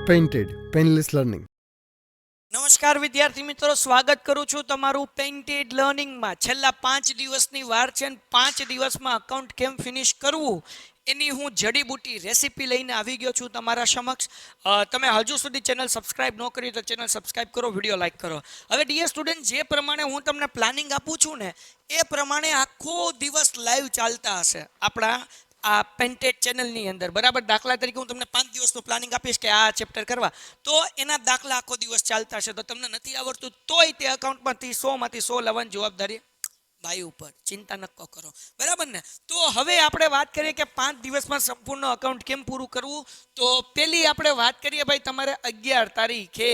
Painted painless learning. નમસ્કાર વિદ્યાર્થી મિત્રો, સ્વાગત કરું છું તમારું પેઇન્ટેડ લર્નિંગમાં. છેલ્લા 5 દિવસની વાર છે અને 5 દિવસમાં અકાઉન્ટ કેમ ફિનિશ કરવું એની હું જડીબુટી રેસીપી લઈને આવી ગયો છું તમારા સમક્ષ. તમે હજુ સુધી ચેનલ સબસ્ક્રાઇબ ન કરી તો ચેનલ સબસ્ક્રાઇબ કરો, વિડીયો લાઇક કરો. હવે ડીયર સ્ટુડન્ટ, જે પ્રમાણે હું તમને પ્લાનિંગ આપું છું ને એ પ્રમાણે આખો દિવસ લાઈવ ચાલતા હશે આપણા આ પેન્ટેડ ચેનલની અંદર, બરાબર. દાખલા તરીકે હું તમને 5 દિવસનું પ્લાનિંગ આપીશ કે આ ચેપ્ટર કરવા, તો એના દાખલા આખો દિવસ ચાલતા હશે. તો તમને નથી આવડતું તોય તે અકાઉન્ટમાંથી 100 માંથી 100 લાવવાની જવાબદારી ભાઈ ઉપર, ચિંતા નક્કો કરો, બરાબર ને. તો હવે આપણે વાત કરીએ કે 5 દિવસમાં સંપૂર્ણ અકાઉન્ટ કેમ પૂરું કરવું. તો પેલી આપણે વાત કરીએ ભાઈ, તમારે 11 તારીખે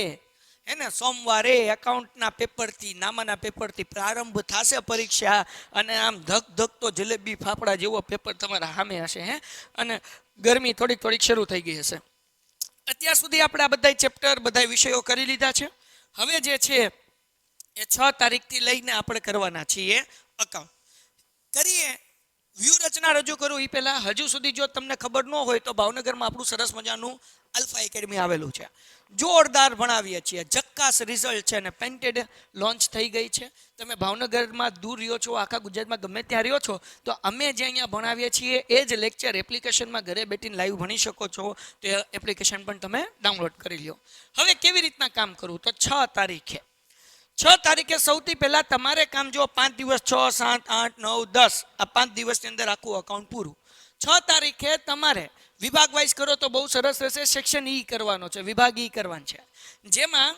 હે ને સોમવારે એકાઉન્ટના પેપરથી, નામાના પેપરથી પ્રારંભ થશે પરીક્ષા. અને આમ ધક ધક તો જલેબી ફાફડા જેવો પેપર તમારા સામે હશે. અને ગરમી થોડીક શરૂ થઈ ગઈ હશે. અત્યાર સુધી આપણે આ બધા ચેપ્ટર, બધા વિષયો કરી લીધા છે. હવે જે છે એ 6 તારીખથી લઈને આપણે કરવાના છીએ અકાઉન્ટ. કરીએ વ્યૂહરચના રજૂ કરું એ પહેલા, હજુ સુધી જો તમને ખબર ન હોય તો ભાવનગરમાં આપણું સરસ મજાનું આલ્ફા એકેડમી આવેલું છે. જોરદાર ભણાવીએ છીએ, જક્કાસ રિઝલ્ટ છે. અને પેન્ટેડ લોન્ચ થઈ ગઈ છે. તમે ભાવનગરમાં દૂર રહ્યો છો, આખા ગુજરાતમાં ગમે ત્યાં રહ્યો છો, તો અમે જે અહીંયા ભણાવીએ છીએ એ જ લેક્ચર એપ્લિકેશનમાં ઘરે બેઠીને લાઈવ ભણી શકો છો. તો એ એપ્લિકેશન પણ તમે ડાઉનલોડ કરી લો. હવે કેવી રીતના કામ કરવું, તો 6 તારીખે સૌથી પહેલા તમારે કામ, જો 5 દિવસ 6, 7, 8, 9, 10 આ 5 દિવસની અંદર આખું અકાઉન્ટ પૂરું. 6 તારીખે તમારે વિભાગ વાઇઝ કરો તો બહુ સરસ રહેશે. સેક્શન ઈ કરવાનો છે, વિભાગ ઈ કરવાનો છે, જેમાં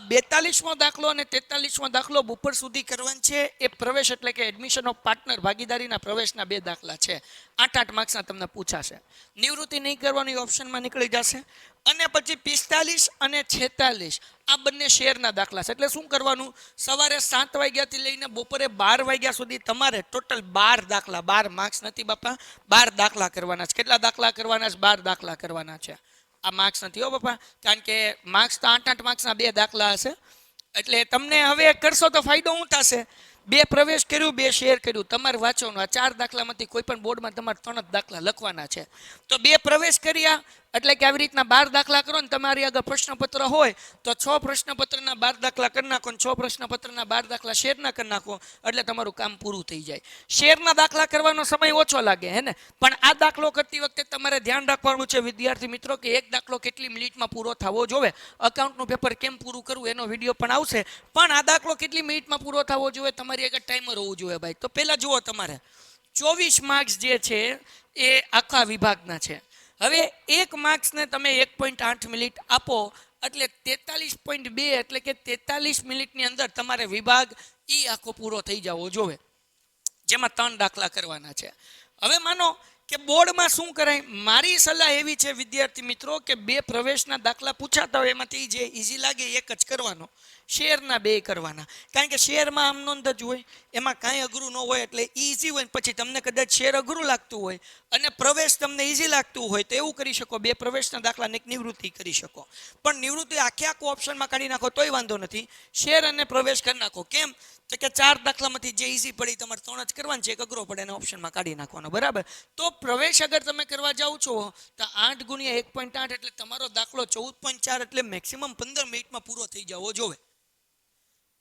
42મો દાખલો અને 43મો દાખલો બપોર સુધી કરવાનો છે. એ પ્રવેશ એટલે કે એડમિશન ઓફ પાર્ટનર, ભાગીદારીના પ્રવેશના 2 દાખલા છે. 8 માર્ક્સના તમને પૂછાશે. નિવૃત્તિ નહીં કરવાની ઓપ્શનમાં નીકળી જશે. અને પછી 45 અને 46 આ બંને શેરના દાખલા છે. એટલે શું કરવાનું, સવારે 7 વાગ્યાથી લઈને બપોરે 12 વાગ્યા સુધી તમારે ટોટલ 12 દાખલા, 12 માર્ક્સ નથી બાપા, 12 દાખલા કરવાના છે. કેટલા દાખલા કરવાના છે? 12 દાખલા કરવાના છે. આ માર્ક્સ નથી હો બાપા, કારણ કે માર્ક્સ તો 8 માર્ક્સના 2 દાખલા હશે. એટલે તમને હવે કરશો તો ફાયદો શું થશે? 2 પ્રવેશ કર્યું, 2 શેર કર્યું, તમારે વાંચવાનું. આ 4 દાખલામાંથી કોઈ પણ બોર્ડમાં તમારે 3 જ દાખલા લખવાના છે. તો 2 પ્રવેશ કર્યા એટલે કે આવી રીતના 12 દાખલા કરો ને તમારી આગળ પ્રશ્નપત્ર હોય તો 6 પ્રશ્નપત્રના 12 દાખલા કરી નાખો ને 6 પ્રશ્નપત્રના 12 દાખલા શેરના કરી નાખો એટલે તમારું કામ પૂરું થઈ જાય. શેરના દાખલા કરવાનો સમય ઓછો લાગે હે ને, પણ આ દાખલો કરતી વખતે તમારે ધ્યાન રાખવાનું છે વિદ્યાર્થી મિત્રો કે એક દાખલો કેટલી મિનિટમાં પૂરો થવો જોઈએ. અકાઉન્ટનું પેપર કેમ પૂરું કરવું એનો વિડીયો પણ આવશે, પણ આ દાખલો કેટલી મિનિટમાં પૂરો થવો જોઈએ તમારી આગળ ટાઈમર હોવું જોઈએ ભાઈ. તો પહેલા જુઓ, તમારે 24 માર્ક્સ જે છે એ આખા વિભાગના છે. હવે 1 માર્ક્સને તમે 1.8 મિનિટ આપો એટલે 43.2 એટલે કે 43 મિનિટની અંદર તમારે વિભાગ ઈ આખો પૂરો થઈ જવો જોઈએ, જેમાં 3 દાખલા કરવાના છે. હવે માનો કે બોર્ડમાં શું કરાય, મારી સલાહ એવી છે વિદ્યાર્થી મિત્રો કે 2 પ્રવેશના દાખલા પૂછાતા હોય એમાંથી જે ઈઝી લાગે એક જ કરવાનો, શેરના 2 કરવાના. કારણ કે શેરમાં આમ નોંધ જ હોય, એમાં કાંઈ અઘરું ન હોય એટલે ઈઝી હોય. પછી તમને કદાચ શેર અઘરું લાગતું હોય અને પ્રવેશ તમને ઈઝી લાગતું હોય તો એવું કરી શકો, 2 પ્રવેશના દાખલાને એક નિવૃત્તિ કરી શકો. પણ નિવૃત્તિ આખું ઓપ્શનમાં કાઢી નાખો તોય વાંધો નથી, શેર અને પ્રવેશ કરી નાખો. કેમ તો કે 4 દાખલામાંથી જે ઈઝી પડી તમારે 3 જ કરવાનું છે, એક અઘરો પડે એને ઓપ્શનમાં કાઢી નાખવાનો, બરાબર. તો પ્રવેશ અગર તમે કરવા જાઓ છો તો 8 ગુણ્યા 1.8 એટલે તમારો દાખલો 14.4 એટલે મેક્સિમમ 15 મિનિટમાં પૂરો થઈ જવો જોઈએ.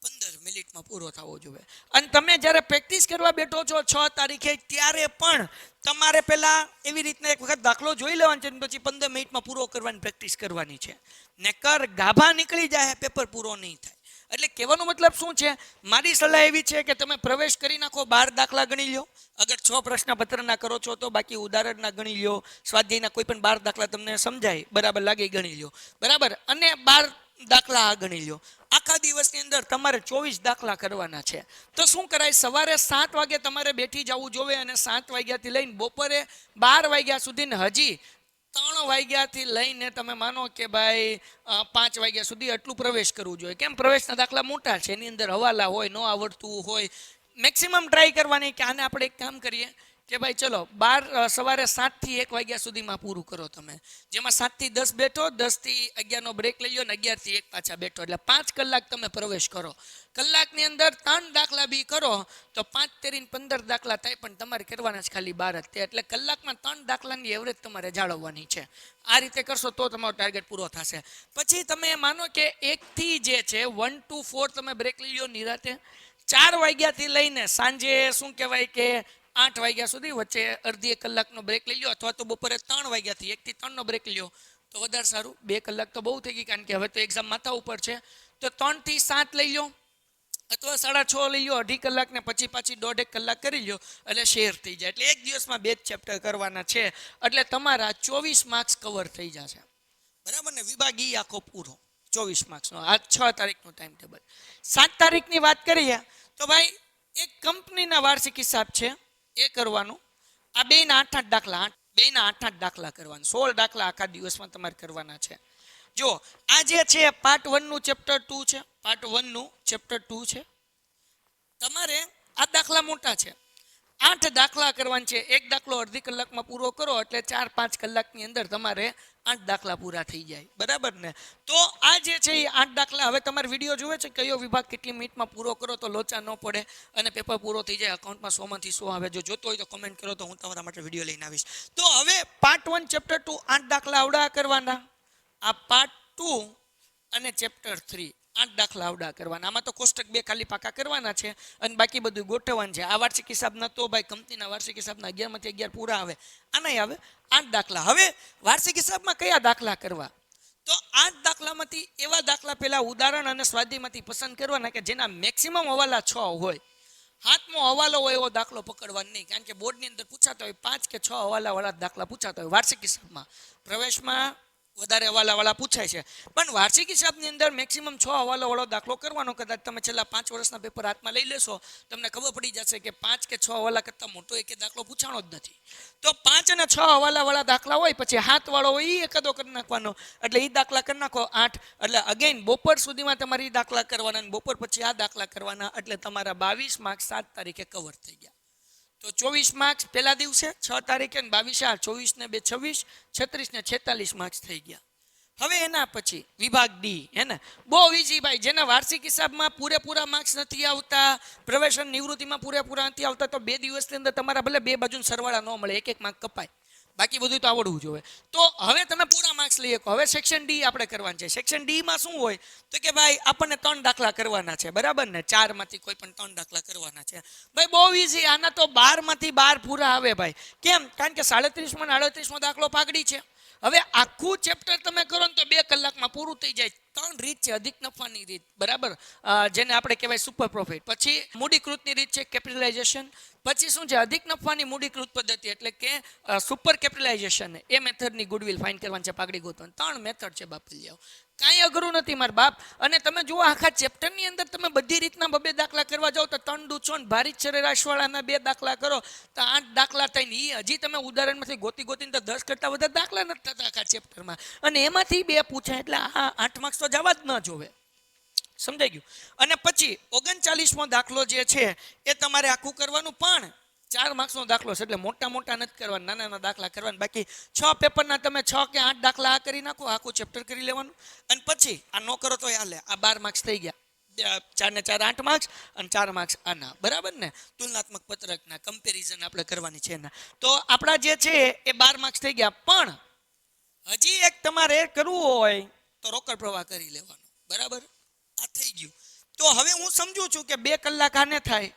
15 મિનિટમાં પૂરો થવો જોઈએ. અને તમે જ્યારે પ્રેક્ટિસ કરવા બેઠો છો 6 તારીખે ત્યારે પણ તમારે પહેલા એવી રીતના એક વખત દાખલો જોઈ લેવાનો છે, પછી 15 મિનિટમાં પૂરો કરવાની પ્રેક્ટિસ કરવાની છે. નકર ગાભા નીકળી જાય, પેપર પૂરો નહીં થાય. એટલે કહેવાનો મતલબ શું છે, મારી સલાહ એવી છે કે તમે પ્રવેશ કરી નાખો, 12 દાખલા ગણી લો. અગર 6 પ્રશ્નપત્રના કરો છો તો બાકી ઉદાહરણના ગણી લો, સ્વાધ્યાયના કોઈ પણ 12 દાખલા તમને સમજાય બરાબર લાગે ગણી લો, બરાબર. અને 12 દાખલા આ ગણી લો. આખા દિવસની અંદર તમારે 24 દાખલા કરવાના છે. તો શું કરાય, સવારે 7 વાગે તમારે બેઠી જવું જોઈએ અને 7 વાગ્યાથી લઈને બપોરે 12 વાગ્યા સુધી, હજી 3 વાગ્યાથી લઈને તમે માનો કે ભાઈ 5 વાગ્યા સુધી એટલું પ્રવેશ કરવું જોઈએ. કેમ, પ્રવેશના દાખલા મોટા છે, એની અંદર હવાલા હોય, ન આવડતું હોય. મેક્સિમમ ટ્રાય કરવાની કે આને આપણે એક કામ કરીએ કે ભાઈ ચલો બાર સવારે 7 થી 1 વાગ્યા સુધીમાં પૂરું કરો તમે, જેમાં 7 થી 10 બેઠો, 10 થી 11 નો બ્રેક લઈ લો અને 11 થી 1 પાછા બેઠો, એટલે 5 કલાક તમે પ્રવેશ કરો. કલાકની અંદર 3 દાખલા બી કરો તો 5 તેરી 15 દાખલા થાય, પણ તમારે કરવાના જ ખાલી 12 જ, એટલે કલાકમાં 3 દાખલાની એવરેજ તમારે જાળવવાની છે. આ રીતે કરશો તો તમારો ટાર્ગેટ પૂરો થશે. પછી તમે માનો કે 1 થી જે છે 1 to 4 તમે બ્રેક લઈ લો નિરાતે, 4 વાગ્યાથી લઈને સાંજે શું કહેવાય કે 8 વાગ્યા સુધી વચ્ચે અડધી 1 કલાકનો બ્રેક લઈ લો, અથવા તો બપોરે 3 વાગ્યાથી 1 થી 3 નો બ્રેક લ્યો તો વધારે સારું. 2 કલાક તો બહુ થઈ ગઈ, કારણ કે હવે તો એક્ઝામ માથા ઉપર છે. તો 3 થી 7 લઈ લો, અથવા 6:30 લઈ લો, અઢી કલાક ને પછી પાછી 1.5 કલાક કરી લો, એટલે શેર થઈ જાય. એટલે એક દિવસમાં 2 જ ચેપ્ટર કરવાના છે, એટલે તમારા 24 માર્ક્સ કવર થઈ જશે. બરાબર ને? વિભાગ ઈ આખો પૂરો 24 માર્ક્સનો. આ 6 તારીખનું ટાઈમ ટેબલ. 7 તારીખની વાત કરીએ તો ભાઈ એક કંપનીના વાર્ષિક હિસાબ છે, એ કરવાનું. આ બેના 8-8 દાખલા, બેના 8-8 દાખલા કરવાના, 16 દાખલા આખા દિવસમાં તમારે કરવાના છે. જો આ જે છે પાર્ટ 1 નું ચેપ્ટર 2 છે, પાર્ટ 1 નું ચેપ્ટર 2 છે. તમારે આ દાખલા મોટા છે, 8 દાખલા કરવાના છે. એક દાખલો અડધી કલાકમાં પૂરો કરો એટલે 4-5 કલાકની અંદર તમારે 8 દાખલા પૂરા થઈ જાય. બરાબર ને? તો આ જે છે એ 8 દાખલા, હવે તમારે વિડીયો જોવે છે કયો વિભાગ કેટલી મિનિટમાં પૂરો કરો તો લોચા ન પડે અને પેપર પૂરો થઈ જાય. અકાઉન્ટમાં 100 માંથી 100 આવે. જો જોતો હોય તો કમેન્ટ કરો તો હું તમારા માટે વિડીયો લઈને આવીશ. તો હવે પાર્ટ 1 ચેપ્ટર 2 8 દાખલા આવડા કરવાના. આ પાર્ટ 2 અને ચેપ્ટર 3 8 દાખલા આવડા કરવાના. આમાં તો કોષ્ટક 2 ખાલી પાકા કરવાના છે અને બાકી બધું ગોઠવવાનું છે. આ વાર્ષિક હિસાબ ન તો ભાઈ કંપનીના વાર્ષિક હિસાબના 11 માંથી 11 પૂરા આવે, આ નહીં આવે. 8 દાખલા. હવે વાર્ષિક હિસાબમાં કયા દાખલા કરવા? તો 8 દાખલામાંથી એવા દાખલા પહેલા ઉદાહરણ અને સ્વાધ્યાયમાંથી પસંદ કરવાના કે જેના મેક્સિમમ હવાલા 6 હોય. 7મો હવાલો હોય એવો દાખલો પકડવાનો નહીં, કારણ કે બોર્ડની અંદર પૂછાતા હોય 5 કે 6 હવાલાવાળા દાખલા પૂછાતા હોય. વાર્ષિક હિસાબમાં પ્રવેશમાં વધારે હવાલાવાળા પૂછાય છે, પણ વાર્ષિક હિસાબની અંદર મેક્સિમમ 6 હવાલાવાળો દાખલો કરવાનો. કદાચ તમે છેલ્લા 5 વર્ષના પેપર હાથમાં લઈ લેશો, તમને ખબર પડી જશે કે 5 કે 6 હવાલા કરતાં મોટો એક દાખલો પૂછાણો જ નથી. તો 5 અને 6 હવાલાવાળા દાખલા હોય, પછી 7 વાળો હોય એ એકાદો કરી નાખવાનો, એટલે એ દાખલા કરી નાખો 8. એટલે અગેન બપોર સુધીમાં તમારે એ દાખલા કરવાના અને બપોર પછી આ દાખલા કરવાના, એટલે તમારા 22 માર્ક્સ 7 તારીખે કવર થઈ ગયા. તો 24 માર્ક્સ પહેલા દિવસે 6 તારીખે, 22 આ 24 ને 2 26, 36 ને 46 માર્ક્સ થઈ ગયા. હવે એના પછી વિભાગ ડી, હે ને? બહુ ઈઝી ભાઈ. જેના વાર્ષિક હિસાબમાં પૂરેપૂરા માર્ક્સ નથી આવતા, પ્રવેશન નિવૃત્તિમાં પૂરેપૂરા નથી આવતા, તો 2 દિવસની અંદર તમારા ભલે 2 બાજુના સરવાળા ન મળે, 1-1 માર્ક કપાય, બાકી બધું તો આવડવું જોઈએ. તો હવે તમે પૂરા માર્ક્સ લઈ શકો. હવે સેક્શન ડી આપણે કરવાનું છે. સેક્શન ડી માં શું હોય તો કે ભાઈ આપણને 3 દાખલા કરવાના છે. બરાબર ને? 4 માંથી કોઈ પણ 3 દાખલા કરવાના છે. ભાઈ બહુ ઈઝી. આના તો 12 માંથી 12 પૂરા આવે ભાઈ. કેમ? કારણ કે 37 માં 38મો દાખલો પાઘડી છે. હવે આખું ચેપ્ટર તમે કરો ને તો 2 કલાકમાં પૂરું થઈ જાય. 3 રીત છે. અધિક નફાની રીત, બરાબર, જેને આપણે કહેવાય સુપર પ્રોફિટ. પછી મૂડીકૃતની રીત છે, કેપિટલાઇઝેશન. પછી શું છે? અધિક નફાની મૂડીકૃત પદ્ધતિ, એટલે કે સુપર કેપિટલાઇઝેશન. એ મેથડની ગુડવિલ ફાઇન કરવાની છે, પાઘડી ગોતવાની. 3 મેથડ છે બાપલિયાઓ. કાંઈ અઘરું નથી મારા બાપ. અને તમે જુઓ આખા ચેપ્ટરની અંદર તમે બધી રીતના 2 દાખલા કરવા જાઓ તો 3 દુ 6 ભારિત સરેરાશવાળાના 2 દાખલા કરો તો 8 દાખલા થઈને એ હજી તમે ઉદાહરણમાંથી ગોતીને તો 10 કરતાં વધારે દાખલા નથી થતા આખા ચેપ્ટરમાં, અને એમાંથી 2 પૂછાય, એટલે આ 8 માર્ક્સ તો જવા જ ન જોવે. સમજાઈ ગયું? અને પછી 39મો દાખલો જે છે એ તમારે આખું કરવાનું, પણ 4 માર્ક્સનો દાખલો છે, એટલે મોટા નથી કરવાના, નાના નાના દાખલા કરવાના. બાકી 6 પેપરના તમે 6 કે 8 દાખલા આ કરી નાખો, આખું ચેપ્ટર કરી લેવાનું. અને પછી આ ન કરો તો હાલે. આ 12 માર્ક્સ થઈ ગયા. 4 ને 4 8 માર્ક્સ અને 4 માર્ક્સ આના. બરાબર ને? તુલનાત્મક પત્રકના કમ્પેરિઝન આપણે કરવાની છે એના. તો આપણા જે છે એ 12 માર્ક્સ થઈ ગયા. પણ હજી એક તમારે કરવું હોય તો રોકડ પ્રવાહ કરી લેવાનો. બરાબર? આ થઈ ગયું. તો હવે હું સમજુ છું કે 2 કલાક આને થાય,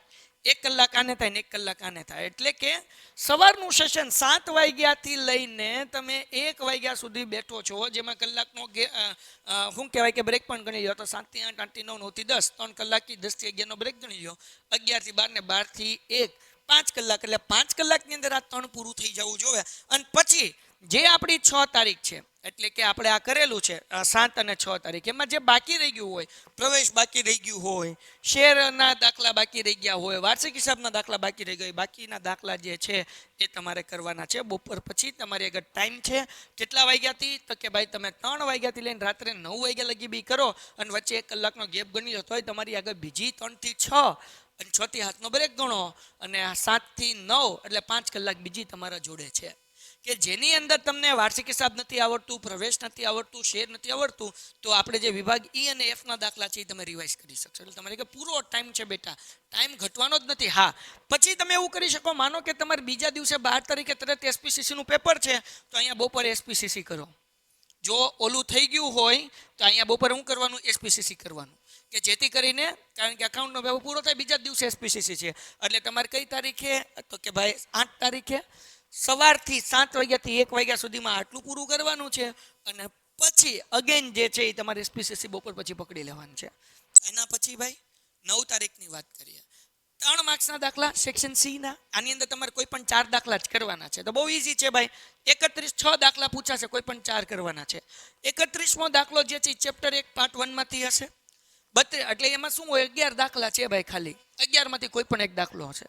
1 કલાક આને થાય ને 1 કલાક આને થાય, એટલે કે સવારનું સેશન 7 વાગ્યાથી લઈને તમે 1 વાગ્યા સુધી બેઠો છો, જેમાં કલાકનો શું કહેવાય કે બ્રેક પણ ગણી લો. તો 7 થી 8, 8 થી 9, 9 થી 10, 3 કલાકથી 10 થી 11 નો બ્રેક ગણી લો, 11 થી 12 ને 12 થી 1, 5 કલાક. એટલે 5 કલાકની અંદર આ 3 પૂરું થઈ જવું જોઈએ. અને પછી જે આપણી 6 તારીખ છે, એટલે કે આપણે આ કરેલું છે 7 અને 6 તારીખ, એમાં જે બાકી રહી ગયું હોય, પ્રવેશ બાકી રહી ગયું હોય, શેરના દાખલા બાકી રહી ગયા હોય, વાર્ષિક હિસાબના દાખલા બાકી રહી ગયા હોય, બાકીના દાખલા જે છે એ તમારે કરવાના છે. બપોર પછી તમારી આગળ ટાઈમ છે. કેટલા વાગ્યાથી? તો કે ભાઈ તમે 3 વાગ્યાથી લઈને રાત્રે 9 વાગ્યા લગી બી કરો અને વચ્ચે 1 કલાકનો ગેપ ગણી લો તોય તમારી આગળ બીજી 3 થી 6 અને 6 થી 7નો બ્રેક ગણો અને 7 થી 9 એટલે 5 કલાક બીજી તમારા જોડે છે કે જેની અંદર તમને વાર્ષિક હિસાબ નથી આવડતું, પ્રવેશ નથી આવડતું, શેર નથી આવડતું, તો આપણે જે વિભાગ ઈ અને એફ ના દાખલા છે એ તમે રિવાઇઝ કરી શકશો. એટલે તમારે કે પૂરો ટાઈમ છે બેટા, ટાઈમ ઘટવાનો જ નથી. હા, પછી તમે એવું કરી શકો, માનો કે તમારે બીજા દિવસે 12 તારીખે તરત એસપીસીસી નું પેપર છે, તો અહીંયા બપોરે એસપીસીસી કરો. જો ઓલું થઈ ગયું હોય તો અહીંયા બપોરે શું કરવાનું? એસપીસીસી કરવાનું, કે જેથી કરીને, કારણ કે અકાઉન્ટનો પેપર પૂરો થાય બીજા દિવસે એસપીસીસી છે, એટલે તમારે કઈ તારીખે? તો કે ભાઈ 8 તારીખે સવારથી 7 વાગ્યાથી 1 વાગ્યા સુધીમાં આટલું પૂરું કરવાનું છે, અને પછી અગેન જે છે એ તમારે એસપીસીસી બપોર પછી પકડી લેવાનું છે. એના પછી ભાઈ 9 તારીખની વાત કરીએ, 3 માર્ક્સના દાખલા સેક્શન સી ના. આની અંદર તમારે કોઈ પણ 4 દાખલા જ કરવાના છે, તો બહુ ઈઝી છે ભાઈ. 6 દાખલા પૂછાશે, કોઈ પણ 4 કરવાના છે. 31મો દાખલો જે છે ચેપ્ટર 1 પાર્ટ 1 માંથી હશે. 32 એટલે એમાં શું હોય? 11 દાખલા છે ભાઈ, ખાલી 11 માંથી કોઈ પણ એક દાખલો હશે.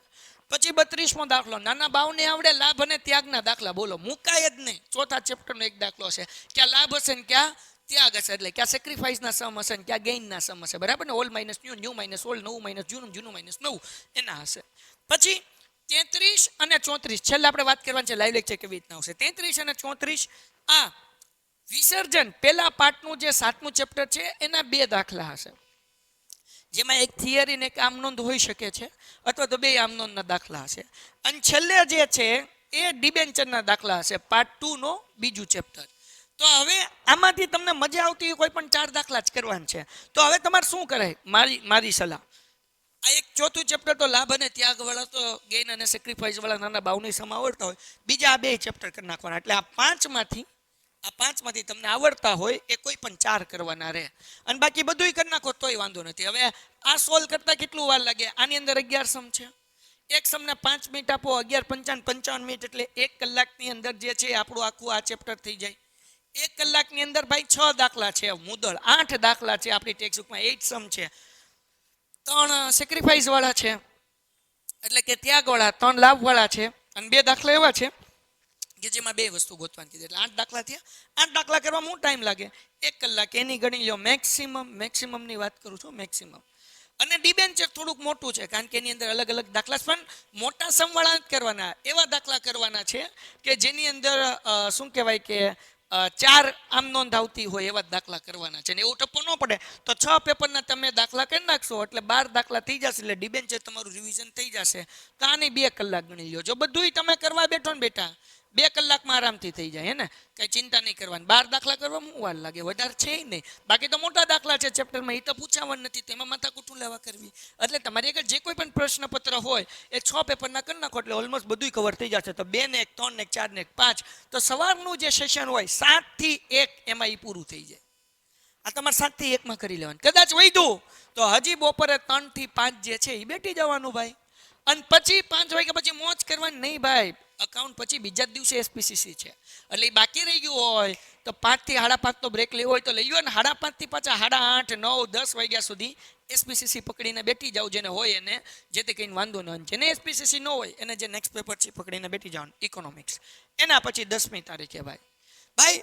પછી 32મો દાખલો નાના બાવને આવડે લાભ અને ત્યાગના દાખલા. બોલો, મુકાય જ નહીં. 4થા ચેપ્ટરનો એક દાખલો હશે, ક્યાં લાભ હશે ને ક્યાં ત્યાગ હશે, એટલે ક્યાં સેક્રિફાઈસના સમ હશે ને ક્યાં ગેઇનના સમ હશે, બરાબર ને? Old minus new, new minus old, નવું માઇનસ જૂનું, જૂનું માઇનસ નવું, એના હશે. પછી 33 અને 34 છેલ્લે આપણે વાત કરવાની છે લાઈવ લેક્ચર કેવી રીતના આવશે. 33 અને 34 આ વિસર્જન પેલા પાર્ટનું જે 7મું ચેપ્ટર છે એના 2 દાખલા હશે, જેમાં એક થિયરી ને એક આમનોંધ હોઈ શકે છે, અથવા તો 2 આમનોંધના દાખલા હશે. અને છેલ્લે જે છે એ ડિબેન્ચરના દાખલા હશે, પાર્ટ 2 નો બીજું ચેપ્ટર. તો હવે આમાંથી તમને મજા આવતી કોઈ પણ 4 દાખલા જ કરવાના છે. તો હવે તમારે શું કરાય? મારી સલાહ, આ એક 4થું ચેપ્ટર તો લાભ અને ત્યાગ વાળા, તો ગેઇન અને સેક્રિફાઈસ વાળા નાના બાવની સમ આવડતા હોય, બીજા આ 2 ચેપ્ટર કરી નાખવાના. એટલે આ પાંચમાંથી તમને આવડતા હોય એ કોઈ પણ 4 કરવાના રહે, અને બાકી બધું કરી નાખો તોય વાંધો નથી. હવે આ સોલ્વ કરતા કેટલું વાર લાગે? આની અંદર 11 સમ છે, એક સમને 5 મિનિટ આપો, 11 55 મિનિટ, એટલે 1 કલાકની અંદર જે છે આપણું આખું આ ચેપ્ટર થઈ જાય. 1 કલાકની અંદર ભાઈ 6 દાખલા છે, મુદળ 8 દાખલા છે આપણી ટેક્સ્ટબુકમાં, 8 સમ છે, 3 સેક્રિફાઈસ વાળા છે, એટલે કે ત્યાગ વાળા, 3 લાભ વાળા છે, અને 2 દાખલા એવા છે કે જેમાં 2 વસ્તુ ગોતવાની કીધી. એટલે 8 દાખલા થયા. 8 દાખલા કરવામાં શું ટાઈમ લાગે? 1 કલાક. એની ગણી લો મેક્સિમમની વાત કરું છું, મેક્સિમમ. અને ડિબેન્ચર થોડુંક મોટું છે, કારણ કે એની અંદર અલગ અલગ દાખલા, પણ મોટા સમવાળા જ કરવાના, એવા દાખલા કરવાના છે કે જેની અંદર શું કહેવાય કે 4 આમ નોંધ આવતી હોય એવા દાખલા કરવાના છે. ને એવું ટપ્પો ન પડે તો 6 પેપરના તમે દાખલા કરી નાખશો એટલે 12 દાખલા થઈ જશે, એટલે ડિબેન્ચર તમારું રિવિઝન થઈ જશે. તો આની 2 કલાક ગણી લો. જો બધુંય તમે કરવા બેઠો ને બેટા, 2 કલાકમાં આરામથી થઈ જાય, હે ને? કઈ ચિંતા નહીં કરવાની. 12 દાખલા કરવામાં શું વાર લાગે? વધારે છે નહીં. બાકી તો મોટા દાખલા છે ચેપ્ટરમાં, એ તો પૂછાવાનું નથી, તેમાં માથા કુટું લેવા કરવી. એટલે તમારી આગળ જે કોઈ પણ પ્રશ્નપત્ર હોય એ 6 પેપરના કરી નાખો એટલે ઓલમોસ્ટ બધું કવર થઈ જશે. તો 2 ને 1, 3 ને 4 ને 5, તો સવારનું જે સેશન હોય 7 થી 1 એમાં એ પૂરું થઈ જાય. આ તમારે 7 થી 1 માં કરી લેવાનું. કદાચ વધ્યું તો હજી બપોરે 3 થી 5 જે છે એ બેઠી જવાનું ભાઈ. અને પછી 5 વાગ્યા પછી મોજ કરવાની નહીં ભાઈ. અકાઉન્ટ પછી બીજા જ દિવસે એસપીસીસી છે, એટલે એ બાકી રહી ગયું હોય તો 5 થી 5:30 નો બ્રેક લેવો હોય તો લઈ લો, ને 5:30 થી પાછા 8:30, 9, 10 વાગ્યા સુધી એસપીસીસી પકડીને બેઠી જાવ. જેને હોય એને, જેથી કંઈ વાંધો ન હોય. જેને એસપીસીસી ન હોય એને જે નેક્સ્ટ પેપર છે પકડીને બેઠી જવાનું, ઇકોનોમિક્સ. એના પછી 10મી તારીખે ભાઈ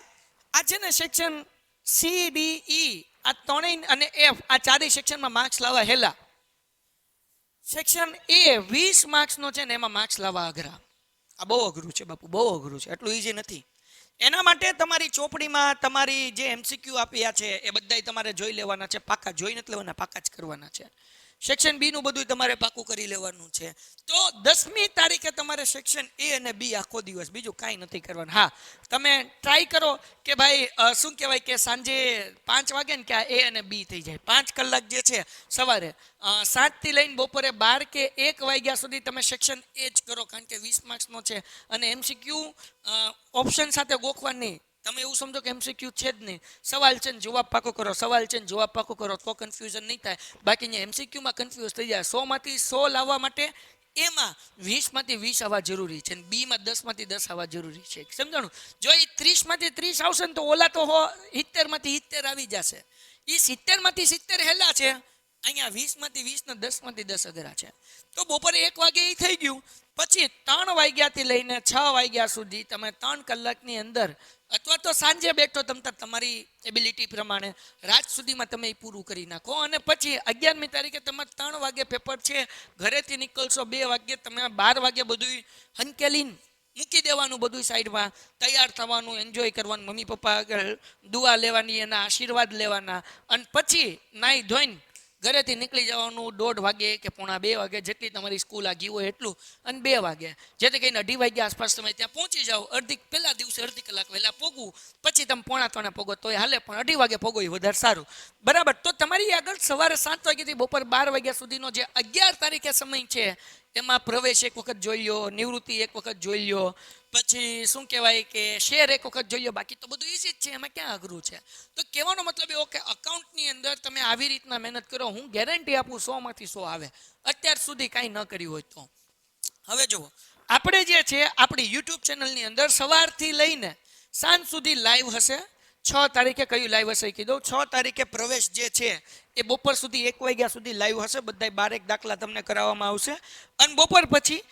આ છે ને સેક્શન સી, ડી, ઈ, આ 3 અને એફ, આ 4 સેક્શનમાં માર્ક્સ લાવવા હેલા. સેક્શન એ 20 માર્ક્સનો છે ને એમાં માર્ક્સ લાવવા અઘરા. આ બહુ અઘરું છે બાપુ, બહુ અઘરું છે, એટલું ઈઝી નથી. એના માટે તમારી ચોપડીમાં તમારી જે એમસીક્યુ આપ્યા છે એ બધાય તમારે જોઈ લેવાના છે. પાકા જોઈ નથી લેવાના, પાકા જ કરવાના છે. સેક્શન બી નું બધું તમારે પાકું કરી લેવાનું છે. તો 10મી તારીખે તમારે સેક્શન એ અને બી આખો દિવસ, બીજું કાંઈ નથી કરવાનું. હા, તમે ટ્રાય કરો કે ભાઈ શું કહેવાય કે સાંજે 5 વાગે ને કે આ એ અને બી થઈ જાય. 5 કલાક જે છે સવારે 7 થી લઈને બપોરે 12 કે 1 વાગ્યા સુધી તમે સેક્શન એ જ કરો, કારણ કે 20 માર્ક્સનો છે. અને એમસીક્યુ ઓપ્શન સાથે ગોખવાની. તમે એવું સમજો કે એમસીક્યુ છે જ નહીં, સવાલ છે ને જવાબ પાકો કરો, સવાલ છે ને જવાબ પાકો કરો, તો કન્ફ્યુઝન નહીં થાય. બાકી અહીંયા એમસીક્યુમાં કન્ફ્યુઝ થઈ જાય. 100 માંથી 100 લાવવા માટે એમાં 20 માંથી 20 આવવા જરૂરી છે, બી માં 10 માંથી 10 આવવા જરૂરી છે. સમજાણું? જો એ 30 માંથી 30 આવશે ને તો ઓલા તો 70 માંથી 70 આવી જશે. એ 70 માંથી 70 હેલા છે, અહીંયા 20 માંથી 20 ને 10 માંથી 10 અઘરા છે. તો બપોરે 1 વાગે એ થઈ ગયું. પછી 3 વાગ્યાથી લઈને 6 વાગ્યા સુધી તમે 3 કલાકની અંદર અથવા તો સાંજે બેઠો તમારી એબિલિટી પ્રમાણે રાત સુધીમાં તમે એ પૂરું કરી નાખો અને પછી 11મી તારીખે તમારે 3 વાગે પેપર છે, ઘરેથી નીકળશો 2 વાગે, તમે 12 વાગે બધું હંકેલીને મૂકી દેવાનું, બધું સાઈડમાં તૈયાર થવાનું, એન્જોય કરવાનું, મમ્મી પપ્પા આગળ દુઆ લેવાની, એના આશીર્વાદ લેવાના અને પછી નાહી ધોઈને ઘરેથી નીકળી જવાનું 1:30 વાગે કે 1:45 વાગે, જેટલી તમારી સ્કૂલ આગી હોય એટલું, અને 2 વાગે, જેથી કરીને 2:30 વાગ્યા આસપાસ તમે ત્યાં પહોંચી જાઓ. પહેલા દિવસે અડધી કલાક વહેલા પોગવું, પછી તમે 2:45 પોગો તોય હાલે, પણ 2:30 વાગે પોગો એ વધારે સારું. બરાબર. તો તમારી આગળ સવારે 7 વાગ્યાથી બપોર 12 વાગ્યા સુધીનો જે 11 તારીખે સમય છે એમાં પ્રવેશ એક વખત જોઈ લો, નિવૃત્તિ એક વખત જોઈ લો, પછી શું કહેવાય કે શેર એક વખત જોઈ લો. બાકી તો બધું ઈઝી જ છે, એમાં ક્યાં અઘરું છે. તો કહેવાનો મતલબ એવો કે અકાઉન્ટની અંદર તમે આવી રીતના મહેનત કરો, હું ગેરંટી આપું 100માંથી 100 આવે, અત્યાર સુધી કાંઈ ન કર્યું હોય તો. હવે જુઓ, આપણે જે છે આપણી યુટ્યુબ ચેનલની અંદર સવારથી લઈને સાંજ સુધી લાઈવ હશે. 6 તારીખે કયું લાઈવ હશે એ કીધું. 6 તારીખે પ્રવેશ જે છે એ બપોર સુધી 1 વાગ્યા સુધી લાઈવ હશે. બધા 12 દાખલા તમને કરાવવામાં આવશે અને બપોર પછી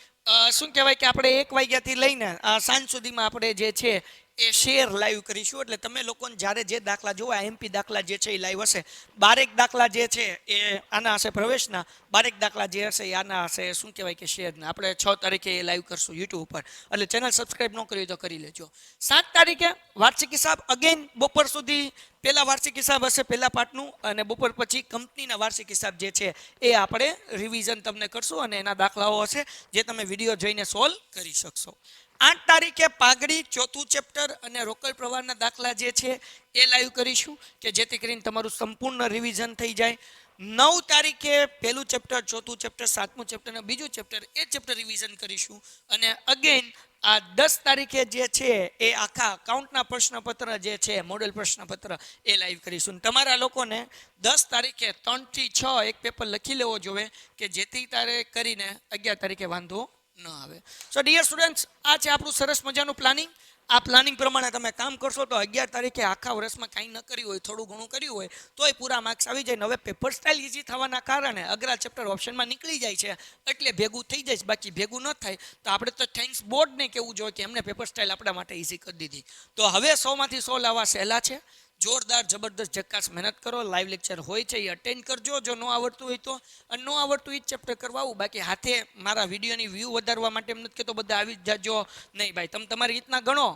શું કહેવાય કે આપણે 1 વાગ્યાથી લઈને સાંજ સુધીમાં આપણે જે છે એ શેર લાઈવ કરીશું. એટલે તમે લોકોને જ્યારે જે દાખલા જોવા, એમપી દાખલા જે છે એ લાઈવ હશે. 12 દાખલા જે છે એ આના હશે પ્રવેશના, 12 દાખલા જે હશે એ આના હશે શું કહેવાય કે શેરના. આપણે 6 તારીખે એ લાઈવ કરશું યુટ્યુબ ઉપર, એટલે ચેનલ સબસ્ક્રાઈબ ન કરી હોય તો કરી લેજો. 7 તારીખે વાર્ષિક હિસાબ અગેન બપોર સુધી પહેલા વાર્ષિક હિસાબ હશે પહેલા પાઠનું, અને બપોર પછી કંપનીના વાર્ષિક હિસાબ જે છે એ આપણે રિવિઝન તમને કરશું અને એના દાખલાઓ હશે જે તમે વિડીયો જોઈને સોલ્વ કરી શકશો. 8 તારીખે પાઘડી 4થું ચેપ્ટર અને રોકડ પ્રવાહના દાખલા જે છે એ લાઈવ કરીશું કે જેથી કરીને તમારું સંપૂર્ણ રિવિઝન થઈ જાય. 9 તારીખે પહેલું ચેપ્ટર, 4થું ચેપ્ટર, 7મું ચેપ્ટર અને બીજું ચેપ્ટર, એ ચેપ્ટર રિવિઝન કરીશું. અને અગેન આ 10 તારીખે જે છે એ આખા અકાઉન્ટના પ્રશ્નપત્ર જે છે મોડેલ પ્રશ્નપત્ર એ લાઈવ કરીશું. તમારા લોકોને 10 તારીખે 3 થી 6 એક પેપર લખી લેવો જોઈએ કે જેથી તારે કરીને 11 તારીખે વાંધો ન આવે. સો ડિયર સ્ટુડન્ટ્સ, આ છે આપણું સરસ મજાનું પ્લાનિંગ. આ પ્લાનિંગ પ્રમાણે તમે કામ કરશો તો 11 તારીખે આખા વર્ષમાં કાંઈ ન કર્યું હોય, થોડું ઘણું કર્યું હોય તોય પૂરા માર્ક્સ આવી જાય. હવે પેપર સ્ટાઇલ ઇઝી થવાના કારણે અઘરા ચેપ્ટર ઓપ્શનમાં નીકળી જાય છે એટલે ભેગું થઈ જાય છે. બાકી ભેગું ન થાય તો આપણે તો થેન્ક્સ બોર્ડને કહેવું જોઈએ કે એમને પેપર સ્ટાઇલ આપણા માટે ઇઝી કરી દીધી. તો હવે 100માંથી 100 લાવવા સહેલા છે. જોરદાર જબરદસ્ત ઝક્કાસ મહેનત કરો. લાઈવ લેક્ચર હોય છે એ અટેન્ડ કરજો. જો ન આવડતું હોય તો, અને ન આવડતું એ જ ચેપ્ટર કરવા આવું. બાકી હાથે મારા વિડીયોની વ્યૂ વધારવા માટે એમ નથી કહેતો બધા આવી જ જાજો, નહીં ભાઈ. તમે તમારી રીતના ગણો.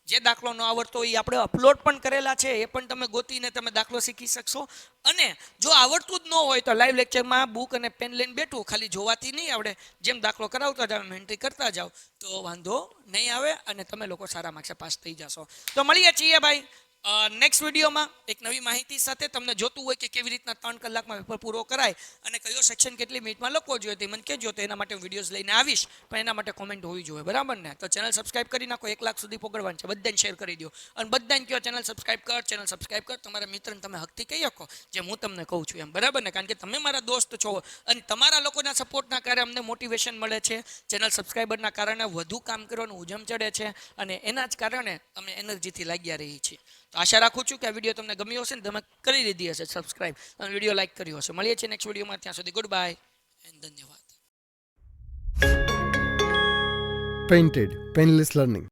જે દાખલો ન આવડતો એ આપણે અપલોડ પણ કરેલા છે, એ પણ તમે ગોતીને તમે દાખલો શીખી શકશો. અને જો આવડતું જ ન હોય તો લાઈવ લેક્ચરમાં બુક અને પેન લઈને બેઠું, ખાલી જોવાથી નહીં આવડે, જેમ દાખલો કરાવતા જાવ, એન્ટ્રી કરતા જાવ તો વાંધો નહીં આવે અને તમે લોકો સારા માર્ક્સે પાસ થઈ જશો. તો મળીએ છીએ ભાઈ નેક્સ્ટ વિડીયોમાં એક નવી માહિતી સાથે. તમને જોતું હોય કે કેવી રીતના 3 કલાકમાં પેપર પૂરો કરાય અને કયો સેક્શન કેટલી મિનિટમાં લખવો જોઈએ તે મને કહેજો, તો એના માટે વિડીયોઝ લઈને આવીશ. પણ એના માટે કોમેન્ટ હોવી જોઈએ, બરાબર ને? તો ચેનલ સબસ્ક્રાઈબ કરી નાખો. 1 લાખ સુધી પકડવાનું છે. બધાને શેર કરી દો અને બધાને કહો ચેનલ સબસ્ક્રાઈબ કર, ચેનલ સબસ્ક્રાઈબ કર. તમારા મિત્રને તમે હકથી કહી શકો જેમ હું તમને કહું છું એમ, બરાબર ને? કારણ કે તમે મારા દોસ્ત છો અને તમારા લોકોના સપોર્ટના કારણે અમને મોટિવેશન મળે છે. ચેનલ સબસ્ક્રાઈબરના કારણે વધુ કામ કરવાનું ઉજમ ચડે છે અને એના જ કારણે અમે એનર્જીથી લાગ્યા રહીએ છીએ. તો આશા રાખું છું કે આ વિડીયો તમને ગમ્યો હશે ને તમે કરી લીધી હશે સબસ્ક્રાઈબ અને વિડીયો લાઈક કર્યો હશે. મળીએ છીએ નેક્સ્ટ વિડીયોમાં. ત્યાં સુધી ગુડ બાય એન્ડ ધન્યવાદ. Painted Painless Learning.